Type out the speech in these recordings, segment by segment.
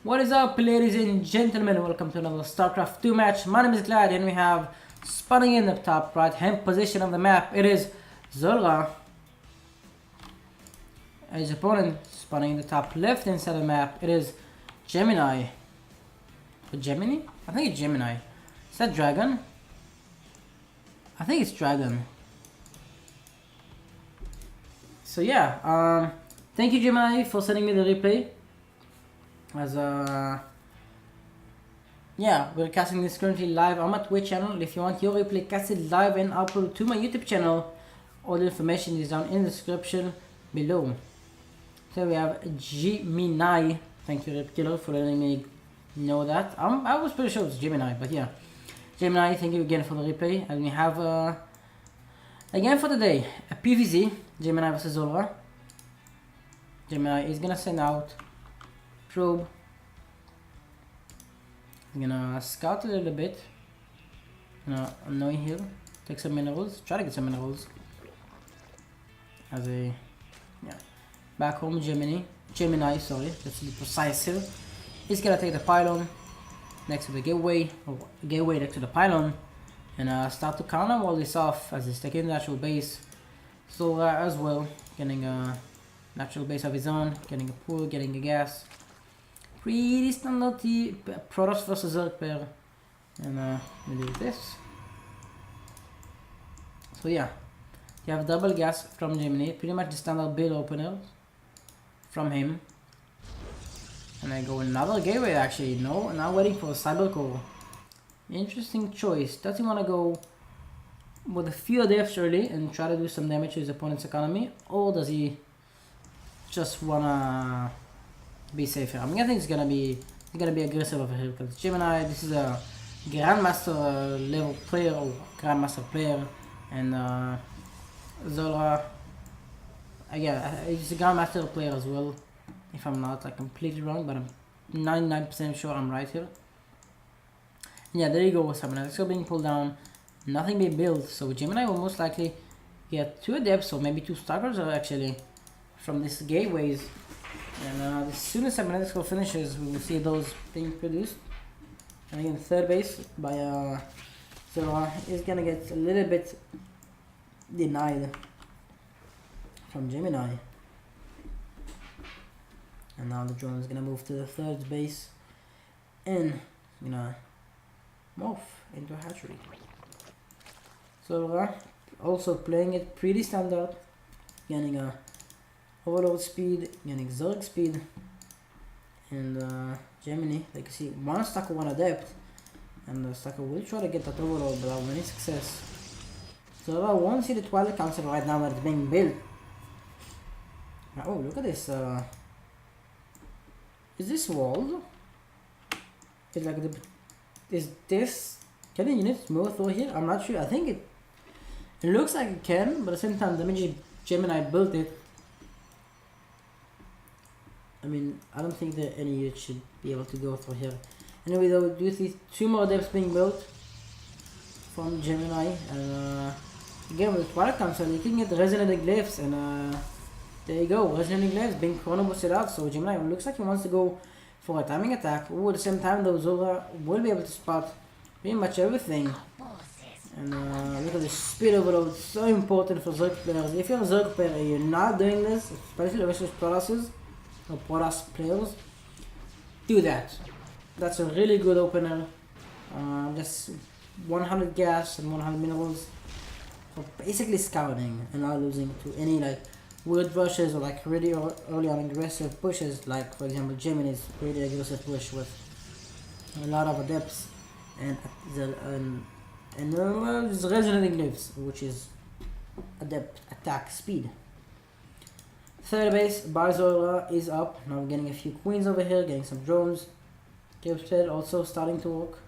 What is up, ladies and gentlemen? Welcome to another StarCraft 2 match. My name is Glad and we have spawning in the top right hand position of the map. It is Zulrah. His opponent spawning in the top left hand side of the map. It is Gemini. Gemini? I think it's Gemini. Is that Dragon? I think it's Dragon. So yeah, thank you Gemini for sending me the replay. As yeah, we're casting this currently live on my Twitch channel. If you want your replay casted live and uploaded to my YouTube channel, all the information is down in the description below. So we have Gemini. Thank you Rip Killer for letting me know that. I was pretty sure it's Gemini, but yeah. Gemini, thank you again for the replay. And we have again for today a PvZ, Gemini versus Zulrah. Gemini is gonna send out probe. I'm gonna scout a little bit. Annoy here. Take some minerals. Try to get some minerals. As a back home Gemini, sorry, let's be precise here. He's gonna take the pylon next to the gateway, or gateway next to the pylon, and start to counter all this off as he's taking the natural base. So as well, getting a natural base of his own, getting a pool, getting a gas. Pretty standard Protoss versus Zerg pair. And we do this. So yeah, you have double gas from Gemini, pretty much the standard build opener from him. And I go another gateway actually, no, now waiting for a cyber core. Interesting choice. Does he want to go with a few deaths early and try to do some damage to his opponent's economy, or does he just wanna be safe here? I'm guessing he's gonna be aggressive over here because Gemini, this is a Grandmaster level player or Grandmaster player, and Zulrah, again, he's a Grandmaster player as well. If I'm not like completely wrong, but I'm 99% sure I'm right here. And yeah, there you go. Some Exo being pulled down, nothing being built. So Gemini will most likely get 2 adepts or maybe 2 stalkers actually from these gateways. And as soon as Exo finishes, we will see those being produced. And again, third base by Zulrah is gonna get a little bit denied from Gemini. And now the drone is gonna move to the third base and gonna morph into a hatchery. So also playing it pretty standard, getting a overload speed, getting Zerg speed, and Gemini, like you see, 1 stacker, 1 adept, and the stacker will try to get that overload without any success. So I won't see the Twilight Council right now that it's being built. Oh, look at this. Is this walled? It's like is this, can the units move through here? I'm not sure. I think it looks like it can, but at the same time, the minute Gemini built it, I mean, I don't think that any unit should be able to go through here. Anyway, though, do you see 2 more adepts being built from Gemini, and again with the Twilight Council, you can get the Resonant Glyphs, and there you go, Resonant Glyphs being chrono boosted out. So Gemini looks like he wants to go for a timing attack. At the same time, though, Zulrah will be able to spot pretty much everything. And look at the speed overload, so important for Zerg players. If you're a Zerg player and you're not doing this, especially versus Protosses or Protoss players, do that. That's a really good opener. Just 100 gas and 100 minerals for basically scouting and not losing to any like weird rushes or like really early on aggressive pushes, like for example Gemini's really aggressive push with a lot of adepts and there's Resonating Glyphs, which is adept attack speed. Third base by Zulrah is up. Now we're getting a few queens over here, getting some drones. Cube also starting to work.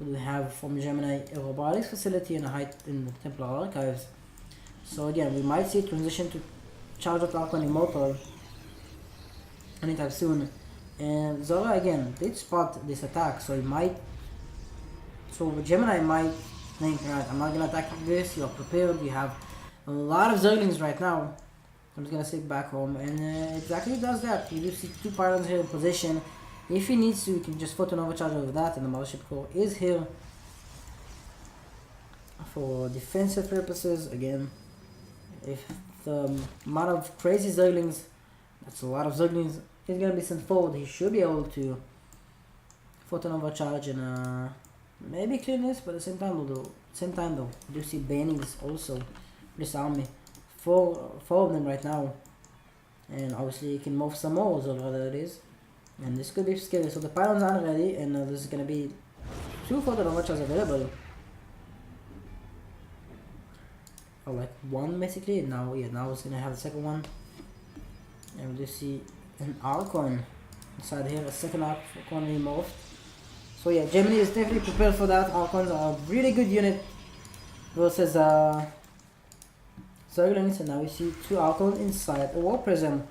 We have from Gemini a robotics facility and a height in the Templar Archives. So again, we might see a transition to Charge of Archon Immortal anytime soon. And Zulrah again did spot this attack, so he might. So Gemini might think, right, I'm not gonna attack this. You're prepared. You have a lot of Zerglings right now. I'm just gonna sit back home, and exactly does that. You do see 2 pylons here in position. If he needs to, he can just photon overcharge over that, and the Mothership Core is here for defensive purposes. Again, if the amount of crazy Zerglings, that's a lot of Zerglings, is going to be sent forward, he should be able to photon overcharge and maybe clean this, but at the same time though, you do see bannings also this army. Four of them right now, and obviously you can move some more, Zulrah that is, and this could be scary. So the pylons aren't ready, and there's going to be 2 photon overcharges available. Or like 1 basically. Now it's gonna have the second one, and we just see an Archon inside here, a second Archon removed. So yeah, Gemini is definitely prepared for that. Archons are a really good unit versus Zerglings, and now we see 2 Archons inside a War Prism.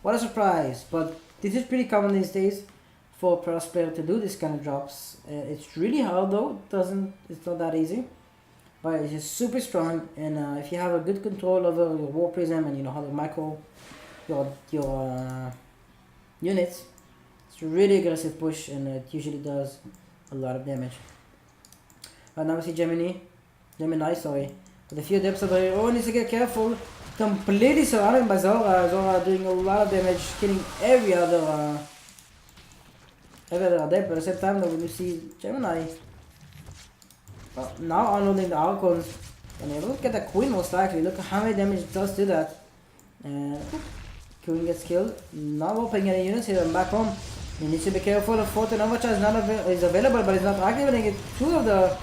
What a surprise! But this is pretty common these days for a Plus player to do this kind of drops. It's really hard though. It's not that easy. But it's just super strong, and if you have a good control over your War Prism and you know how to micro your units, it's a really aggressive push, and it usually does a lot of damage. Now we see Gemini, with a few depths over here. Oh, needs to get careful. Completely surrounded by Zulrah. Zulrah doing a lot of damage, killing every other depth. But at the same time, though, when you see Gemini. Now unloading the Archons, and you look at the Queen most likely, look at how many damage it does to that. Queen gets killed, not opening any units here, and back home. You need to be careful, the Photon Overcharge is available, but it's not activating it. 2 of the,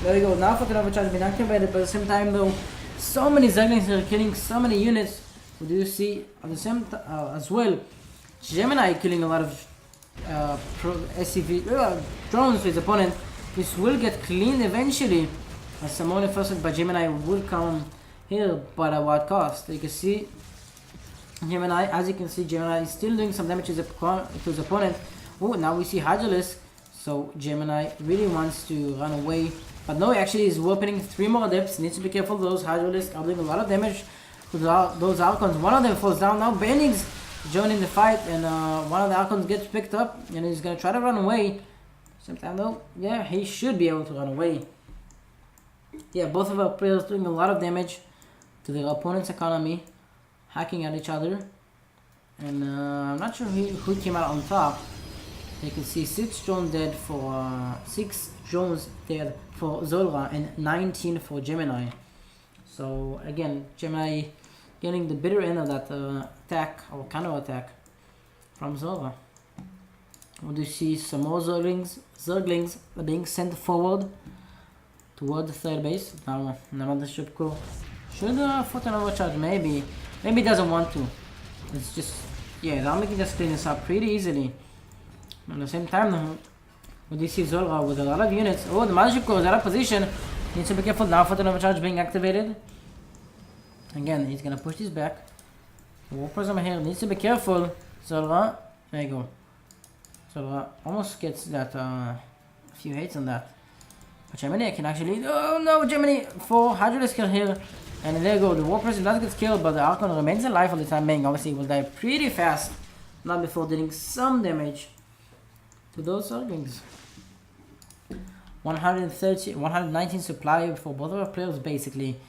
there we go, now Photon Overcharge has been activated, but at the same time though, so many Zerglings are killing so many units. We do see at the same as well, Gemini killing a lot of SCV drones to his opponent. This will get cleaned eventually, as some more reinforcement by Gemini will come here, but at what cost? You can see Gemini, Gemini is still doing some damage to his opponent. Oh, now we see Hydralisk, so Gemini really wants to run away, but no, he actually is opening 3 more adepts. Needs to be careful, those Hydralisk are doing a lot of damage to those Archons. One of them falls down, now Bennings joining the fight, and one of the Archons gets picked up, and he's gonna try to run away. Sometime though, yeah, he should be able to run away. Yeah, both of our players doing a lot of damage to their opponent's economy, hacking at each other, and I'm not sure who came out on top. You can see 6 drones dead for 6 drones dead for Zulrah and 19 for Gemini. So again, Gemini getting the bitter end of that attack or counter attack from Zulrah. We do see some more Zerglings are being sent forward toward the 3rd base. Now Mothership Core should photon overcharge, maybe doesn't want to. It's just, yeah, the army can just clean this up pretty easily. At the same time, we do see Zulrah with a lot of units. Oh, the Mothership Core is out of position. Needs to be careful now. Photon overcharge being activated. Again, he's gonna push this back. War Prism here needs to be careful. Zulrah, there you go. So almost gets that a few hits on that. But Gemini can actually, oh no, Gemini 4 Hydralisk kill here, and there you go. The War Prism does get killed, but the Archon remains alive for the time being. Obviously, will die pretty fast, not before dealing some damage to those Zerglings. 119 supply for both of our players, basically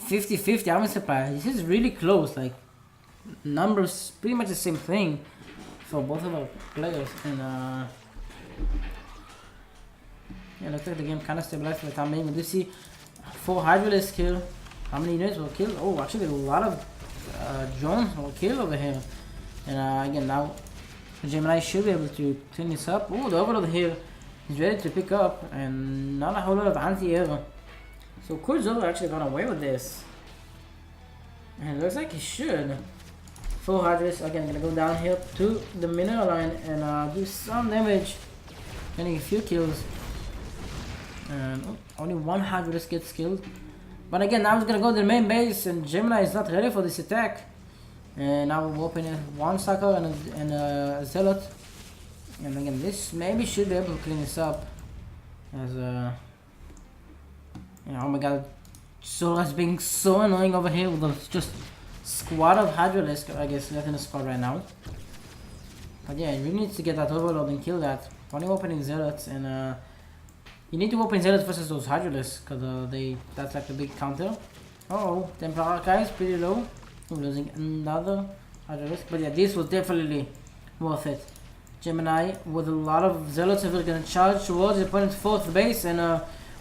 50-50 army supply. This is really close. Like numbers, pretty much the same thing for both of our players, and yeah, looks like the game kind of stabilized for the time being. We do see 4 Hydralisk here. How many units were killed? Oh, actually a lot of drones were killed over here. And again, now Gemini should be able to clean this up. Oh, the Overlord here is ready to pick up, and not a whole lot of anti-air. So could Zulrah actually run away with this? And it looks like he should. 4 Hydralisk again gonna go down here to the mineral line and do some damage, getting a few kills. And only 1 Hydralisk gets killed. But again, now he's gonna go to the main base, and Gemini is not ready for this attack. And now we're opening 1 Sucker and a Zealot. And again, this maybe should be able to clean this up. As oh my god, Zulrah's being so annoying over here with just squad of Hydralisk, I guess, left in the squad right now. But yeah, you really need to get that overload and kill that. Only opening zealots, and you need to open zealots versus those hydralisks, cause that's like the big counter. Oh, Templar Archives pretty low. I'm losing another hydralisk, but yeah, this was definitely worth it. Gemini with a lot of zealots if we're gonna charge towards the opponent's 4th base, and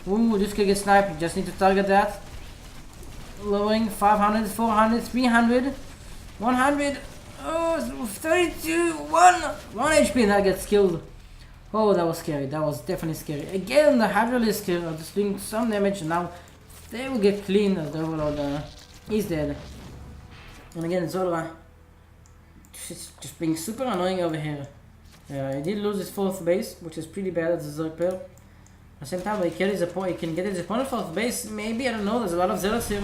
ooh, this could get sniped. You just need to target that. Lowering 500, 400, 300, 100. Oh, 32, 1 HP, and that gets killed. Oh, that was scary. That was definitely scary. Again, the Hydralisk here are just doing some damage. Now they will get clean as the Overlord is dead. And again, Zulrah just being super annoying over here. He did lose his 4th base, which is pretty bad as a Zerg player. At the same time, he can get his opponent's 4th base. Maybe, I don't know. There's a lot of Zealots here.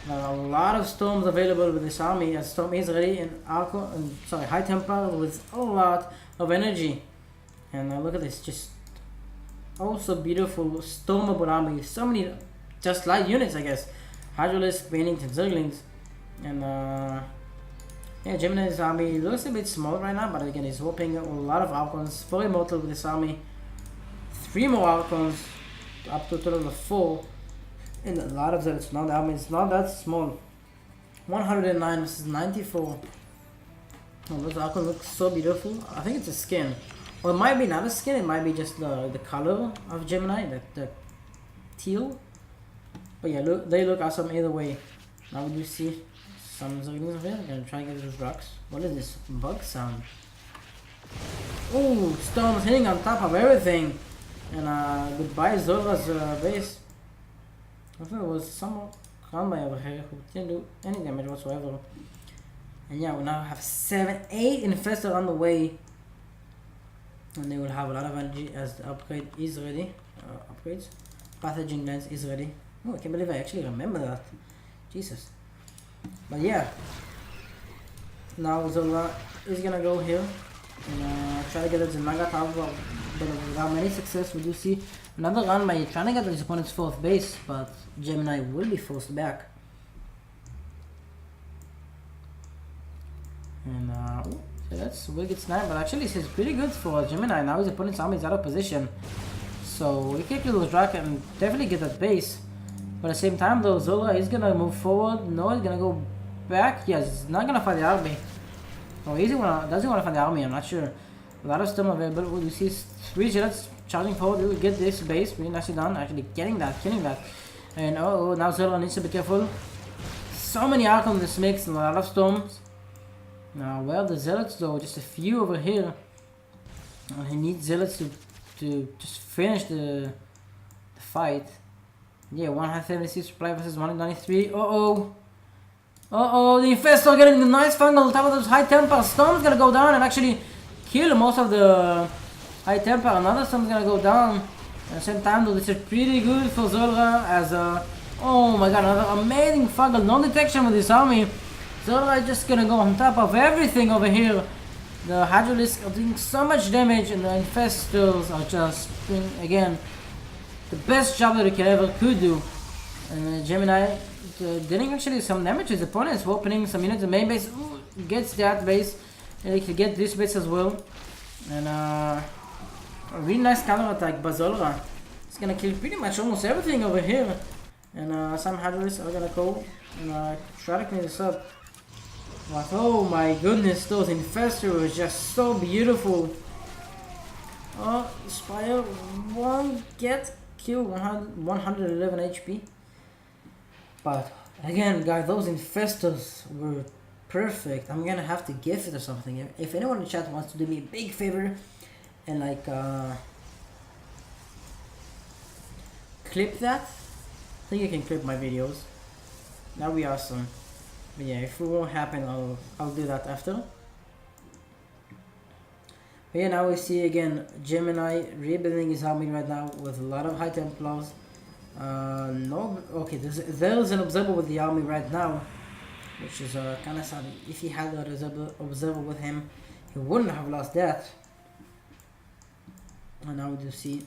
A lot of Storms available with this army, as Storm is ready in High Templar with a lot of energy. And look at this, just also beautiful Stormable army. So many just light units, I guess. Hydralisk, Banings, and Zerglings. And yeah, Gemini's army looks a bit small right now, but again, he's hoping a lot of Archons, 4 Immortal with this army, 3 more Archons, up to a total of 4. And a lot of Zealots. Now the army is not that small. 109 versus 94. Oh, those Archons look so beautiful. I think it's a skin. Or it might be not a skin, it might be just the color of Gemini, the teal. But yeah, they look awesome either way. Now we do see some Zerglings over here. I'm gonna try and get those rocks. What is this bug sound? Oh, Storm's hitting on top of everything. And goodbye Zulrah's base. I thought it was someone gone by over here who didn't do any damage whatsoever. And yeah, we now have 8 Infestor on the way. And they will have a lot of energy as the upgrade is ready. Upgrades. Pathogen Lens is ready. Oh, I can't believe I actually remember that. Jesus. But yeah. Now Zulrah is gonna go here and try to get the Naga Tower, but without any success. We do see another run by trying to get his opponent's 4th base, but Gemini will be forced back. And so that's will get sniped, but actually this is pretty good for Gemini. Now his opponent's army is out of position, so he can kill those Drak and definitely get that base. But at the same time though, Zulrah is gonna move forward. No, he's gonna go back. Yes, he's not gonna fight the army. Or does he wanna fight the army? I'm not sure. A lot of Storm available. Oh, you see 3 Zealots charging forward. We'll get this base. Really nicely done. Actually getting that, killing that. And oh, now Zulrah needs to be careful. So many Archons in this mix and a lot of Storms. Now, well, the Zealots though, just a few over here. And he needs Zealots to just finish the fight. Yeah, 176 supply versus 193. Uh-oh. Uh-oh, the Infestor getting the nice fungal on top of those High Templar. Storm's gonna go down and actually kill most of the High Templar. Another Storm's gonna go down. At the same time though, this is pretty good for Zulrah as oh my god, another amazing fungal. No detection with this army. Zulrah is just gonna go on top of everything over here. The Hydralisks are doing so much damage and the Infestors are just doing, again, the best job that they could do. And Gemini dealing actually some damage to his opponents, opening some units. The main base gets that base, and he can get this base as well. And a really nice counter attack by Zulrah. It's gonna kill pretty much almost everything over here. And some Hydralisks are gonna go and try to clean this up. But oh my goodness, those Infestors are just so beautiful. Oh, Spire won't get killed, 111 HP. But again, guys, those Infestors were perfect. I'm gonna have to gift it or something. If anyone in the chat wants to do me a big favor and like clip that, I think you can clip my videos. That'd be awesome. But yeah, if it won't happen, I'll do that after. But yeah, now we see again Gemini rebuilding his army right now with a lot of High Templars. Okay, there's an observer with the army right now, which is kind of sad. If he had an observer with him, he wouldn't have lost that. And now we do see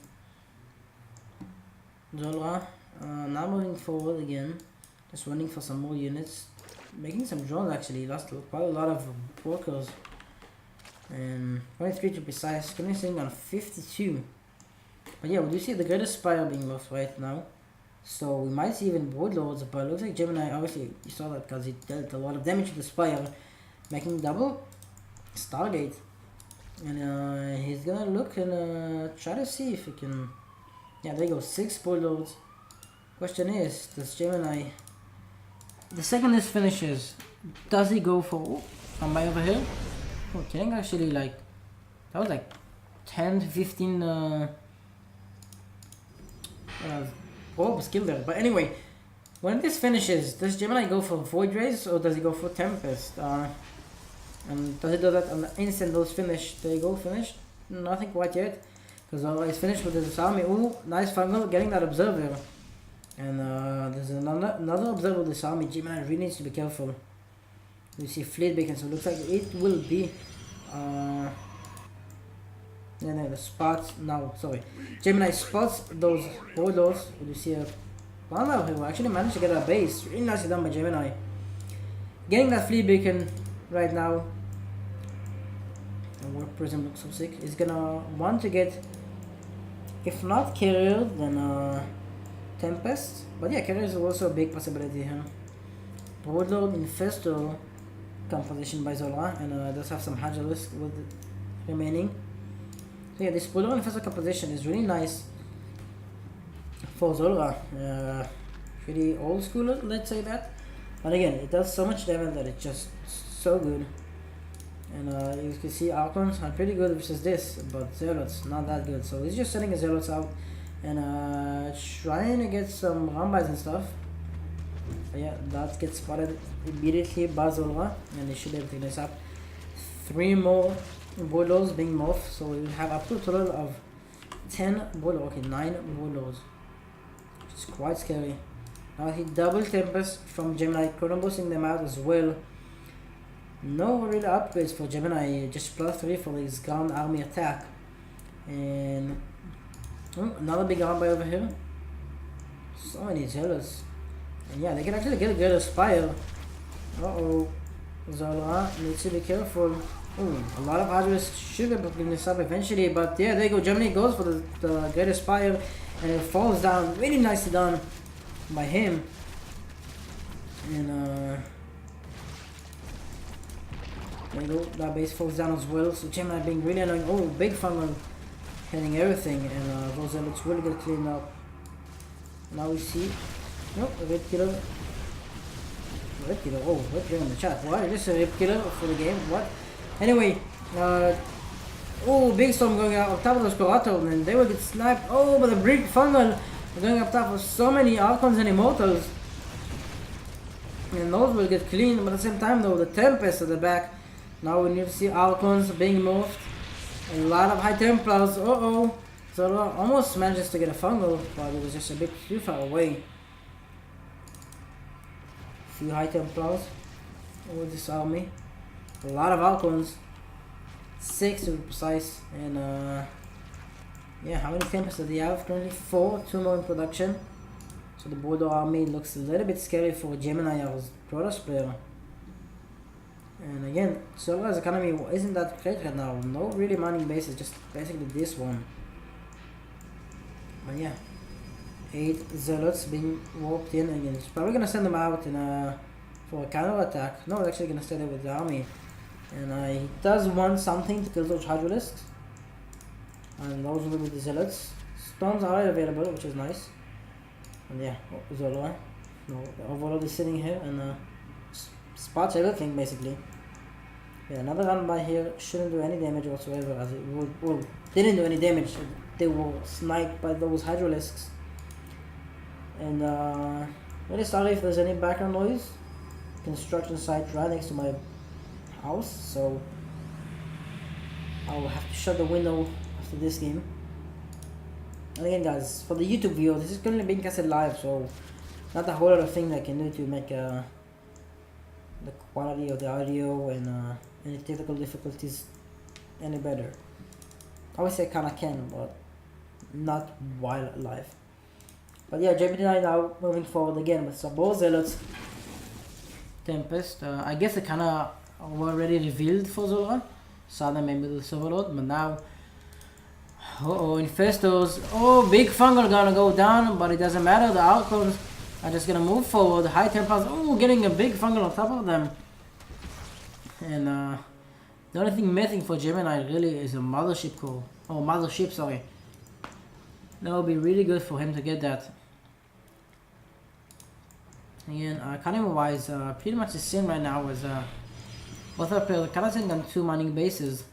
Zulrah now moving forward again, just running for some more units, making some drones actually. He lost quite a lot of workers. and 23 to precise, currently sitting on 52. But yeah, we do see the greatest spire being lost right now. So we might see even Void Lords, but it looks like Gemini, obviously you saw that because he dealt a lot of damage to the spire, making double Stargate. And he's gonna look and try to see if he can. Yeah, there you go, 6 Void Lords. Question is, does Gemini, the second this finishes, does he go for by over here? Oh, killing actually, like, that was like 10 to 15 orbs killed there. But anyway, when this finishes, does Gemini go for Void Rays or does he go for Tempest? And does he do that on the instant those finish? There you go, finished? Nothing quite yet. Because he's finished with his army. Ooh, nice fungal, getting that observer. And there's another observer with this army. Gemini really needs to be careful. You see fleet beacon, so it looks like it will be yeah, the spots now. Sorry, Gemini spots those warlords. You see a Lama who actually managed to get a base. Really nicely done by Gemini. Getting that fleet beacon right now. And Warp Prism looks so sick. He's gonna want to get, if not Carrier, then Tempest. But yeah, Carrier is also a big possibility here. Warlord Infestor composition by Zulrah, and does have some Hydrolisk with remaining. So yeah, this Warlord Infestor composition is really nice for Zulrah. Pretty old school, let's say that. But again, it does so much damage that it's just so good. And you can see Archons are pretty good versus this, but Zealots not that good. So he's just sending his Zealots out and trying to get some Rambais and stuff. But yeah, that gets spotted immediately by Zulrah, and they should be able to clean this up. 3 more Warlords being morphed, so we will have up to a total of 10 Warlords, okay, 9 Warlords, which is quite scary. Now he double Tempest from Gemini, boosting them out as well. No real upgrades for Gemini, just +3 for his ground army attack. And another big army over here. So many Zealots. And yeah, they can actually get a Spire. Zulrah needs to be careful. A lot of Hydras should be picking this up eventually, but yeah, there you go. Gemini goes for the greatest Spire, and it falls down. Really nicely done by him. And there you go, that base falls down as well. So Gemini being really annoying. Oh, big fungal hitting everything, and those looks really good cleaned up. Now we see, a Red Killer. Red Killer, Red Killer in the chat. What? Is this a Red Killer for the game? What? Anyway, big storm going out on top of the Spirato, and they will get sniped. Oh, but the big fungal going up top of so many Archons and Immortals. And those will get cleaned, but at the same time though, the Tempest at the back. Now we need to see Archons being morphed. A lot of High Templars. Zulrah almost manages to get a fungal, but it was just a bit too far away. Few High Templars with this army. A lot of Archons. 6 to be precise. And yeah, how many Tempests do they have? Currently 4, 2 more in production. So the Bordeaux army looks a little bit scary for Gemini as Protoss player. And again, Zulrah's economy isn't that great right now. No really mining bases, just basically this one. But yeah, 8 Zealots being warped in again. He's probably gonna send them out in for a counter attack. No, he's actually gonna stay there with the army. And he does want something to kill those Hydralisks. And those will be the Zealots. Storms are available, which is nice. And yeah, Zulrah. No, the Overlord is sitting here and spots everything basically. Yeah, another run by here shouldn't do any damage whatsoever, as it didn't do any damage. They were sniped by those Hydralisks. And really sorry if there's any background noise. Construction site right next to my house, so I'll have to shut the window after this game. And again guys, for the YouTube video, this is currently being casted live, so not a whole lot of things I can do to make the quality of the audio and any technical difficulties any better. Obviously I kinda can, but not while live. But yeah, Gemini now moving forward again with some more Zealots. Tempest, I guess they kinda were already revealed for Zulrah. Saw them maybe the Overload, but now... Uh-oh, Infestos. Oh, big fungal gonna go down, but it doesn't matter. The Archons are just gonna move forward. High Templars, oh, getting a big fungal on top of them. And the only thing missing for Gemini really is a Mothership core. Oh, Mothership, sorry. That would be really good for him to get that. Again, cunning wise, pretty much the same right now as both our players kind of sitting on 2 mining bases.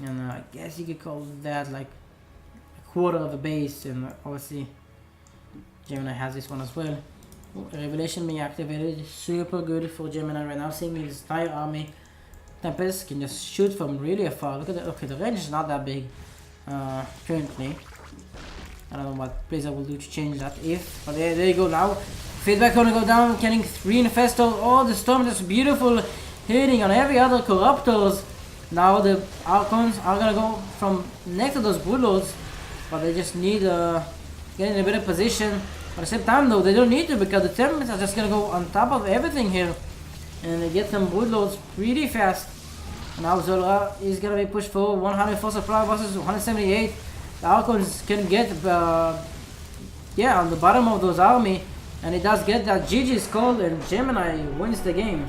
And I guess you could call that like a quarter of a base, and obviously Gemini has this one as well. Revelation being activated, super good for Gemini right now, seeing his entire army. Tempest can just shoot from really far. Look at the, okay, the range is not that big currently. I don't know what Blizzard will do to change that if, but there you go now. Feedback gonna go down, getting 3 Infestos. Oh, the Storm is beautiful, hitting on every other Corruptors. Now the Archons are gonna go from next to those Bulldogs, but they just need get in a better position. At the same time though, they don't need to, because the Tempests are just gonna go on top of everything here. And they get some Bulldogs pretty fast. Now Zulrah is gonna be pushed forward, 104 supply versus 178. The Archons can get yeah, on the bottom of those army, and it does get that GG is called, and Gemini wins the game.